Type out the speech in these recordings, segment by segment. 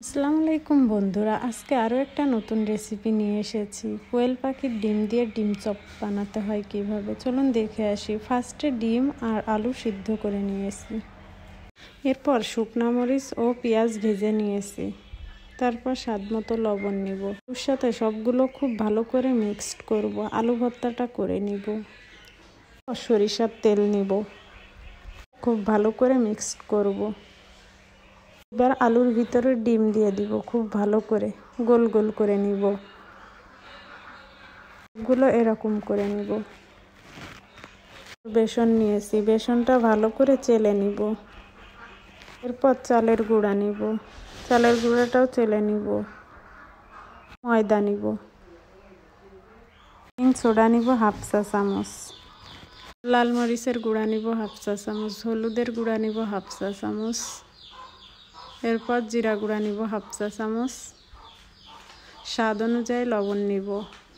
আসসালামু আলাইকুম বন্ধুরা, আজকে আরও একটা নতুন রেসিপি নিয়ে এসেছি। কোয়েল পাখির ডিম দিয়ে ডিম চপ বানাতে হয় কিভাবে, চলুন দেখে আসি। ফার্স্টে ডিম আর আলু সিদ্ধ করে নিয়েছি, এরপর শুকনা মরিচ ও পেঁয়াজ ভেজে নিয়েছি, তারপর স্বাদমতো লবণ নিব। ওর সাথে সবগুলো খুব ভালো করে মিক্সড করব। আলু ভর্তাটা করে নিব, সরিষার তেল নিব, খুব ভালো করে মিক্সড করব। এবার আলুর ভিতরে ডিম দিয়ে দিব, খুব ভালো করে গোল গোল করে নিব। সবগুলো এরকম করে নিব। বেসন নিয়েছি, বেসনটা ভালো করে চেলে নিব। এরপর চালের গুঁড়া নিব, চালের গুঁড়াটাও চেলে নিব। ময়দা নিব, বেকিং সোডা নিব হাফ চা চামচ, লাল মরিচের গুঁড়া নিব হাফ চা চামচ, হলুদের গুঁড়া নিব হাফ চা চামচ, এরপর জিরা গুঁড়া নিব হাফ চা চামচ, স্বাদ অনুযায়ী লবণ নিব।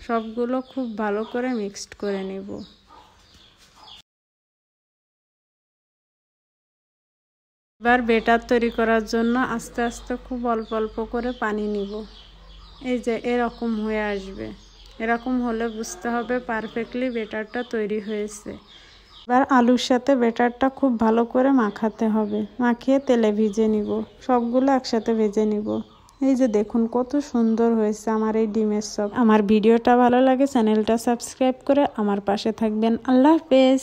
সবগুলো খুব ভালো করে মিক্সড করে নিব। এবার বেটার তৈরি করার জন্য আস্তে আস্তে খুব অল্প অল্প করে পানি নিব। এই যে এরকম হয়ে আসবে, এরকম হলে বুঝতে হবে পারফেক্টলি বেটারটা তৈরি হয়েছে। এবার আলুর সাথে বেটারটা খুব ভালো করে মাখাতে হবে, মাখিয়ে তেলে ভিজে নিব। সবগুলো একসাথে ভেজে নিব। এই যে দেখুন কত সুন্দর হয়েছে আমার এই ডিমের চপ। আমার ভিডিওটা ভালো লাগে চ্যানেলটা সাবস্ক্রাইব করে আমার পাশে থাকবেন। আল্লাহ হাফেজ।